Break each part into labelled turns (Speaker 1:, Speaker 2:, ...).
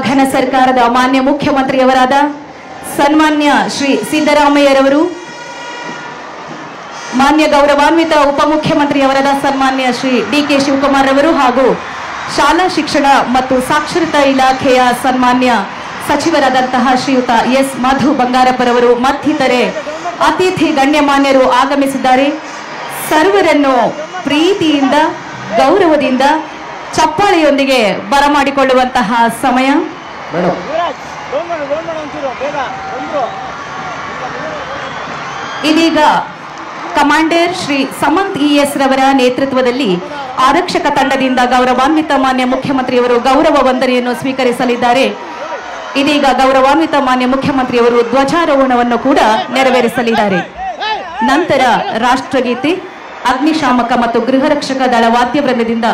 Speaker 1: ಘನ ಸರ್ಕಾರದ ಮಾನ್ಯ ಮುಖ್ಯಮಂತ್ರಿಯವರಾದ ಸನ್ಮಾನ್ಯ ಶ್ರೀ ಸಿದ್ದರಾಮಯ್ಯರವರು, ಮಾನ್ಯ ಗೌರವಾನ್ವಿತ ಉಪಮುಖ್ಯಮಂತ್ರಿಯವರಾದ ಸನ್ಮಾನ್ಯ ಶ್ರೀ ಡಿ.ಕೆ. ಶಿವಕುಮಾರ್ ಅವರು ಹಾಗೂ ಶಾಲಾ ಶಿಕ್ಷಣ ಮತ್ತು ಸಾಕ್ಷರತಾ ಇಲಾಖೆಯ ಸನ್ಮಾನ್ಯ ಸಚಿವರಾದಂತಹ ಶ್ರೀಯುತ ಎಸ್. ಮಧು ಬಂಗಾರಪ್ಪರವರು ಮತ್ತಿತರೆ ಅತಿಥಿ ಗಣ್ಯಮಾನ್ಯರು ಆಗಮಿಸಿದ್ದಾರೆ. ಸರ್ವರನ್ನು ಪ್ರೀತಿಯಿಂದ ಗೌರವದಿಂದ ಚಪ್ಪಾಳೆಯೊಂದಿಗೆ ಬರಮಾಡಿಕೊಳ್ಳುವಂತಹ ಸಮಯ. ಇದೀಗ ಕಮಾಂಡರ್ ಶ್ರೀ ಸಮಂತ್ ಇಎಸ್ ರವರ ನೇತೃತ್ವದಲ್ಲಿ ಆರಕ್ಷಕ ತಂಡದಿಂದ ಗೌರವಾನ್ವಿತ ಮಾನ್ಯ ಮುಖ್ಯಮಂತ್ರಿಯವರು ಗೌರವ ವಂದನೆಯನ್ನು ಸ್ವೀಕರಿಸಲಿದ್ದಾರೆ. ಇದೀಗ ಗೌರವಾನ್ವಿತ ಮಾನ್ಯ ಮುಖ್ಯಮಂತ್ರಿಯವರು ಧ್ವಜಾರೋಹಣವನ್ನು ಕೂಡ ನೆರವೇರಿಸಲಿದ್ದಾರೆ. ನಂತರ ರಾಷ್ಟ್ರಗೀತೆ, ಅಗ್ನಿಶಾಮಕ ಮತ್ತು ಗೃಹರಕ್ಷಕ ದಳ ವಾದ್ಯವೃಂದದಿಂದ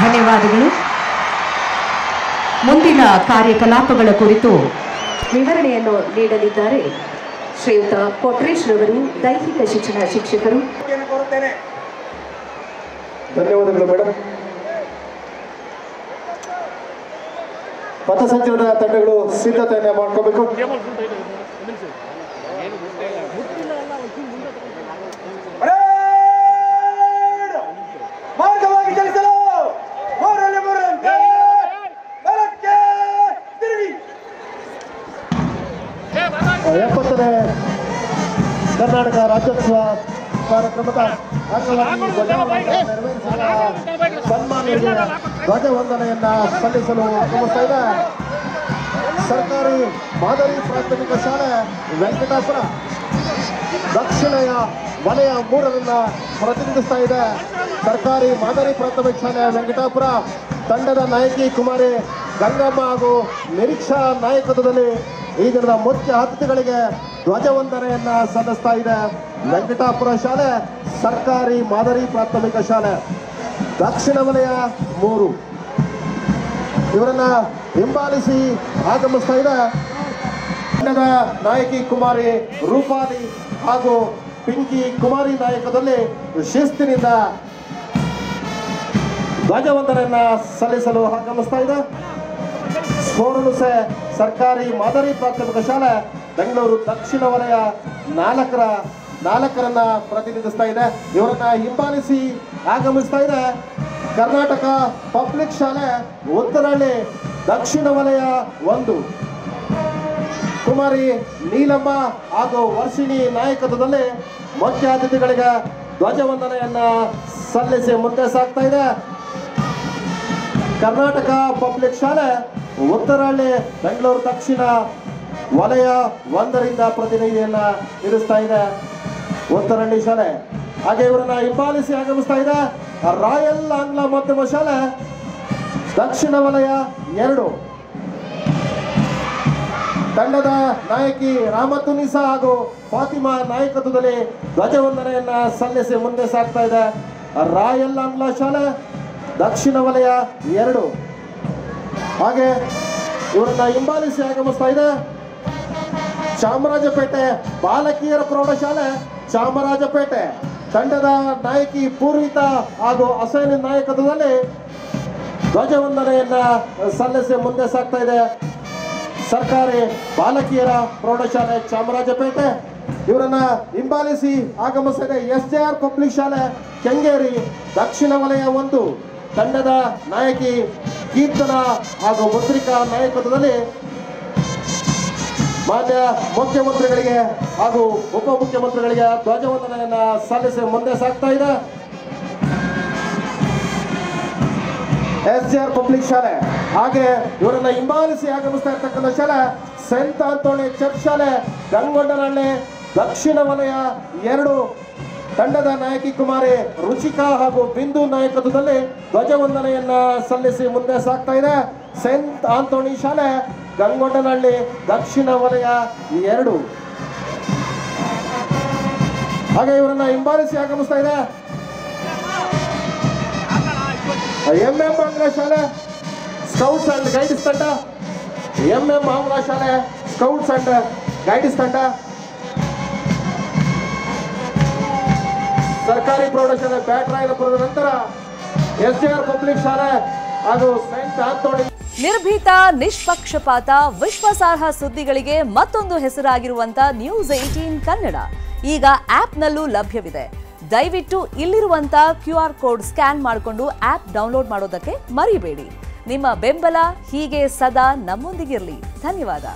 Speaker 1: ಧನ್ಯವಾದಗಳು. ಮುಂದಿನ ಕಾರ್ಯಕಲಾಪಗಳ ಕುರಿತು ವಿವರಣೆಯನ್ನು ನೀಡಲಿದ್ದಾರೆ ಶ್ರೀಯುತ ಕೊಟ್ರೇಶ್ ರವರು, ದೈಹಿಕ ಶಿಕ್ಷಣ ಶಿಕ್ಷಕರು.
Speaker 2: ಧನ್ಯವಾದಗಳು ಮೇಡಮ್. ಪಥಸಂಚಲನ ತಂಡಗಳು ಸಿದ್ಧತೆಯನ್ನು ಮಾಡ್ಕೋಬೇಕು. ಮಾರ್ಗವಾಗಿ ಚಲಿಸಲು 70ನೇ ಕರ್ನಾಟಕ ರಾಜ್ಯೋತ್ಸವ ಕಾರ್ಯಕ್ರಮದ ಅಂಗವಾಗಿ ನೆರವೇರಿಸಿದ ಸನ್ಮಾನ್ಯರಿಗೆ ಧ್ವಜವಂದನೆಯನ್ನ ಸಲ್ಲಿಸಲು ಆಗಮಿಸ್ತಾ ಇದೆ. ಸರ್ಕಾರಿ ಮಾದರಿ ಪ್ರಾಥಮಿಕ ಶಾಲೆ ವೆಂಕಟಾಪುರ ದಕ್ಷಿಣ ವಲಯ 3ರಿಂದ ಪ್ರತಿನಿಧಿಸ್ತಾ ಇದೆ. ಸರ್ಕಾರಿ ಮಾದರಿ ಪ್ರಾಥಮಿಕ ಶಾಲೆ ವೆಂಕಟಾಪುರ ತಂಡದ ನಾಯಕಿ ಕುಮಾರಿ ಗಂಗಮ್ಮ ಹಾಗೂ ನಿರೀಕ್ಷಾ ನಾಯಕತ್ವದಲ್ಲಿ ಈ ದಿನದ ಮುಖ್ಯ ಅತಿಥಿಗಳಿಗೆ ಧ್ವಜವಂದನೆಯನ್ನ ಸಲ್ಲಿಸ್ತಾ ಇದೆ. ವೆಂಕಟಾಪುರ ಶಾಲೆ ಸರ್ಕಾರಿ ಮಾದರಿ ಪ್ರಾಥಮಿಕ ಶಾಲೆ ದಕ್ಷಿಣ ವಲಯ 3 ಇವರನ್ನ ಹಿಂಬಾಲಿಸಿ ಆಗಮಿಸ್ತಾ ಇದೆ. ತಂಡದ ನಾಯಕಿ ಕುಮಾರಿ ರೂಪಾಲಿ ಹಾಗೂ ಪಿಂಕಿ ಕುಮಾರಿ ನಾಯಕದಲ್ಲಿ ಶಿಸ್ತಿನಿಂದ ಧ್ವಜವಂದನೆಯನ್ನ ಸಲ್ಲಿಸಲು ಆಗಮಿಸ್ತಾ ಇದೆ. ಸೋರಳುಸೆ ಸರ್ಕಾರಿ ಮಾದರಿ ಪ್ರಾಥಮಿಕ ಶಾಲೆ ಬೆಂಗಳೂರು ದಕ್ಷಿಣ ವಲಯ 4ರನ್ನ ಪ್ರತಿನಿಧಿಸ್ತಾ ಇದೆ. ಇವರನ್ನ ಹಿಂಬಾಲಿಸಿ ಆಗಮಿಸ್ತಾ ಇದೆ ಕರ್ನಾಟಕ ಪಬ್ಲಿಕ್ ಶಾಲೆ ಉತ್ತರಹಳ್ಳಿ ದಕ್ಷಿಣ ವಲಯ 1 ಕುಮಾರಿ ನೀಲಮ್ಮ ಹಾಗೂ ವರ್ಷಿಣಿ ನಾಯಕತ್ವದಲ್ಲಿ ಮುಖ್ಯ ಅತಿಥಿಗಳಿಗೆ ಧ್ವಜವಂದನೆಯನ್ನ ಸಲ್ಲಿಸಿ ಮುಂದೆ ಸಾಗ್ತಾ ಇದೆ. ಕರ್ನಾಟಕ ಪಬ್ಲಿಕ್ ಶಾಲೆ ಉತ್ತರಹಳ್ಳಿ ಬೆಂಗಳೂರು ದಕ್ಷಿಣ ವಲಯ 1ರಿಂದ ಪ್ರತಿನಿಧಿಯನ್ನ ಇರಿಸ್ತಾ ಇದೆ ಉತ್ತರಹಳ್ಳಿ ಶಾಲೆ. ಹಾಗೆ ಇವರನ್ನ ಹಿಂಬಾಲಿಸಿ ಆಗಮಿಸ್ತಾ ಇದೆ ರಾಯಲ್ ಆಂಗ್ಲ ಮಾಧ್ಯಮ ಶಾಲೆ ದಕ್ಷಿಣ ವಲಯ 2 ತಂಡದ ನಾಯಕಿ ರಾಮತುನಿಸಾ ಹಾಗೂ ಫಾತಿಮಾ ನಾಯಕತ್ವದಲ್ಲಿ ಧ್ವಜವಂದನೆಯನ್ನ ಸಲ್ಲಿಸಿ ಮುಂದೆ ಸಾಗ್ತಾ ಇದೆ ರಾಯಲ್ ಆಂಗ್ಲ ಶಾಲೆ ದಕ್ಷಿಣ ವಲಯ 2. ಹಾಗೆ ಇವರನ್ನ ಹಿಂಬಾಲಿಸಿ ಆಗಮಿಸ್ತಾ ಇದೆ ಚಾಮರಾಜಪೇಟೆ ಬಾಲಕಿಯರ ಪ್ರೌಢಶಾಲೆ ಚಾಮರಾಜಪೇಟೆ ತಂಡದ ನಾಯಕಿ ಪೂರ್ವಿತಾ ಹಾಗೂ ಅಸೈನ್ ನಾಯಕತ್ವದಲ್ಲಿ ಧ್ವಜವಂದನೆಯನ್ನ ಸಲ್ಲಿಸಿ ಮುಂದೆ ಸಾಗ್ತಾ ಇದೆ ಸರ್ಕಾರಿ ಬಾಲಕಿಯರ ಪ್ರೌಢಶಾಲೆ ಚಾಮರಾಜಪೇಟೆ. ಇವರನ್ನ ಹಿಂಬಾಲಿಸಿ ಆಗಮಿಸಿದೆ ಎಸ್ಜೆಆರ್ ಪಬ್ಲಿಕ್ ಶಾಲೆ ಕೆಂಗೇರಿ ದಕ್ಷಿಣ ವಲಯ 1 ತಂಡದ ನಾಯಕಿ ಕೀರ್ತನ ಹಾಗೂ ಮುದ್ರಿಕಾ ನಾಯಕತ್ವದಲ್ಲಿ ಮಾನ್ಯ ಮುಖ್ಯಮಂತ್ರಿಗಳಿಗೆ ಹಾಗೂ ಉಪಮುಖ್ಯಮಂತ್ರಿಗಳಿಗೆ ಧ್ವಜವಂದನೆಯನ್ನ ಸಲ್ಲಿಸಿ ಮುಂದೆ ಸಾಗ್ತಾ ಇದೆ. SJR ಪಬ್ಲಿಕ್ ಶಾಲೆ ಹಾಗೆ ಇವರನ್ನ ಹಿಂಬಾಲಿಸಿ ಆಗಮಿಸ್ತಾ ಇರ್ತಕ್ಕಂಥ ಶಾಲೆ ಸೆಂಟ್ ಆಂಥೋನಿ ಚರ್ಚ್ ಶಾಲೆ ಗಂಗೊಂಡನಹಳ್ಳಿ ದಕ್ಷಿಣ ವಲಯ 2 ತಂಡದ ನಾಯಕಿ ಕುಮಾರಿ ರುಚಿಕಾ ಹಾಗೂ ಬಿಂದು ನಾಯಕತ್ವದಲ್ಲಿ ಧ್ವಜವಂದನೆಯನ್ನ ಸಲ್ಲಿಸಿ ಮುಂದೆ ಸಾಗ್ತಾ ಇದೆ. ಸೆಂಟ್ ಆಂಥೋನಿ ಶಾಲೆ ಗಂಗೊಂಡನಹಳ್ಳಿ ದಕ್ಷಿಣ ವಲಯ 2 ಹಾಗೆ ಇವರನ್ನ ಹಿಂಬಾಲಿಸಿ ಆಗಮಿಸ್ತಾ ಇದೆ MM ಆಂಗ್ಲ ಶಾಲೆ ಸ್ಕೌಟ್ಸ್ ಅಂಡ್ ಗೈಡ್ಸ್ ತಂಡ. MM ಆಂಗ್ಲ ಶಾಲೆ ಸ್ಕೌಟ್ಸ್ ಅಂಡ್ ಗೈಡ್ಸ್ ತಂಡ. ಸರ್ಕಾರಿ ಪ್ರೌಢಶಾಲೆ ಬ್ಯಾಟರಾಯನಪುರದ ನಂತರ SJR ಪಬ್ಲಿಕ್ ಶಾಲೆ ಹಾಗೂ ಸೆಂಟ್ ಆಂಥೋನಿ.
Speaker 3: ನಿರ್ಭೀತ, ನಿಷ್ಪಕ್ಷಪಾತ, ವಿಶ್ವಾಸಾರ್ಹ ಸುದ್ದಿಗಳಿಗೆ ಮತ್ತೊಂದು ಹೆಸರಾಗಿರುವಂತ ನ್ಯೂಸ್ 18 ಕನ್ನಡ ಈಗ ಆಪ್ನಲ್ಲೂ ಲಭ್ಯವಿದೆ. ದಯವಿಟ್ಟು ಇಲ್ಲಿರುವಂತ QR ಕೋಡ್ ಸ್ಕ್ಯಾನ್ ಮಾಡಿಕೊಂಡು ಆಪ್ ಡೌನ್ಲೋಡ್ ಮಾಡೋದಕ್ಕೆ ಮರಿಬೇಡಿ. ನಿಮ್ಮ ಬೆಂಬಲ ಹೀಗೆ ಸದಾ ನಮ್ಮೊಂದಿಗಿರಲಿ. ಧನ್ಯವಾದ.